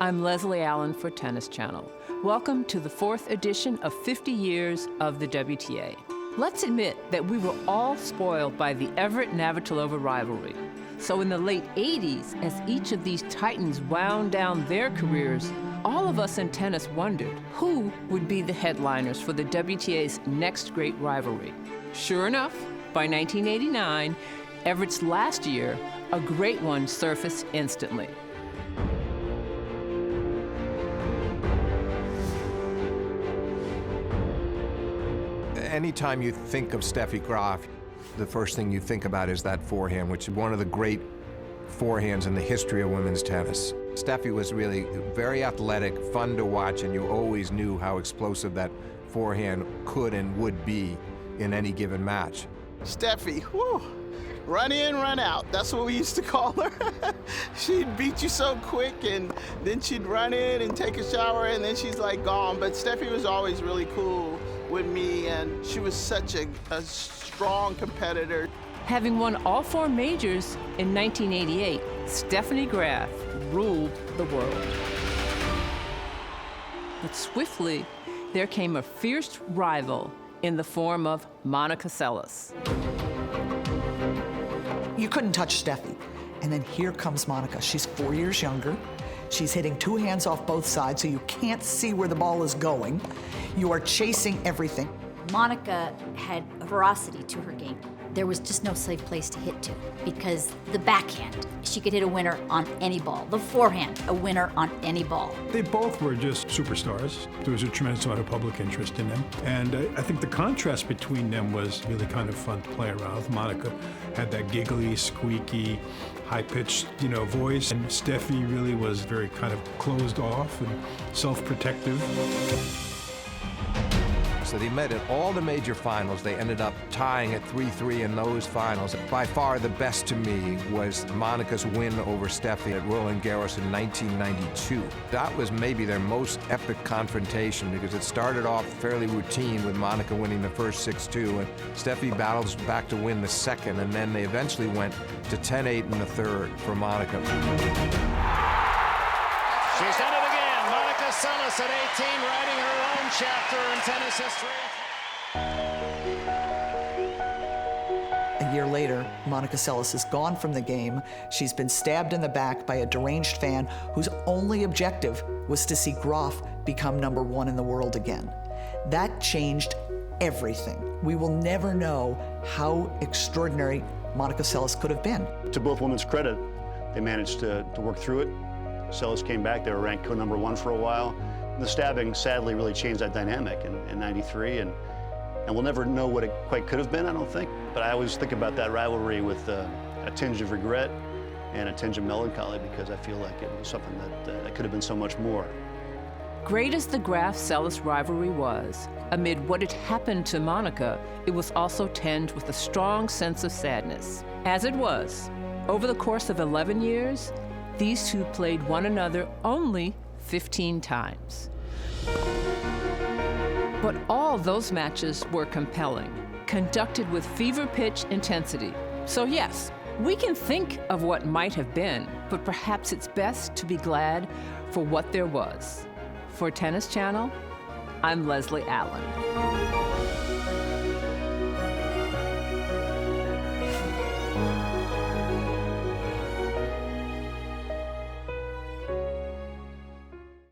I'm Leslie Allen for Tennis Channel. Welcome to the 4th edition of 50 Years of the WTA. Let's admit that we were all spoiled by the Everett-Navratilova rivalry. So in the late 80s, as each of these titans wound down their careers, all of us in tennis wondered who would be the headliners for the WTA's next great rivalry. Sure enough, by 1989, Everett's last year, a great one surfaced instantly. Anytime you think of Steffi Graff, the first thing you think about is that forehand, which is one of the great forehands in the history of women's tennis. Steffi was really very athletic, fun to watch, and you always knew how explosive that forehand could and would be in any given match. Steffi, whew, run in, run out. That's what we used to call her. She'd beat you so quick, and then she'd run in and take a shower, and then she's like gone. But Steffi was always really cool with me, and she was such a strong competitor. Having won all 4 majors in 1988, Stephanie Graff ruled the world. But swiftly, there came a fierce rival in the form of Monica Seles. You couldn't touch Steffi. And then here comes Monica. She's 4 years younger. She's hitting 2 hands off both sides, so you can't see where the ball is going. You are chasing everything. Monica had a ferocity to her game. There was just no safe place to hit to, because the backhand, she could hit a winner on any ball. The forehand, a winner on any ball. They both were just superstars. There was a tremendous amount of public interest in them. And I think the contrast between them was really kind of fun to play around with. Monica had that giggly, squeaky, high-pitched, voice. And Steffi really was very kind of closed off and self-protective. So they met at all the major finals. They ended up tying at 3-3 in those finals. By far the best to me was Monica's win over Steffi at Roland Garros in 1992. That was maybe their most epic confrontation because it started off fairly routine with Monica winning the first 6-2, and Steffi battles back to win the second, and then they eventually went to 10-8 in the third for Monica. She's done it again. Monica Seles at 18, writing her own chapter in tennis history. A year later, Monica Seles is gone from the game. She's been stabbed in the back by a deranged fan whose only objective was to see Graff become #1 in the world again. That changed everything. We will never know how extraordinary Monica Seles could have been. To both women's credit, they managed to work through it. Seles came back. They were ranked co-1 for a while. The stabbing sadly really changed that dynamic in '93, and we'll never know what it quite could have been, I don't think. But I always think about that rivalry with a tinge of regret and a tinge of melancholy, because I feel like it was something that could have been so much more. Great as the Graff-Seles rivalry was, amid what had happened to Monica, it was also tinged with a strong sense of sadness. As it was, over the course of 11 years, these two played one another only 15 times. But all those matches were compelling, conducted with fever-pitch intensity. So yes, we can think of what might have been, but perhaps it's best to be glad for what there was. For Tennis Channel, I'm Leslie Allen.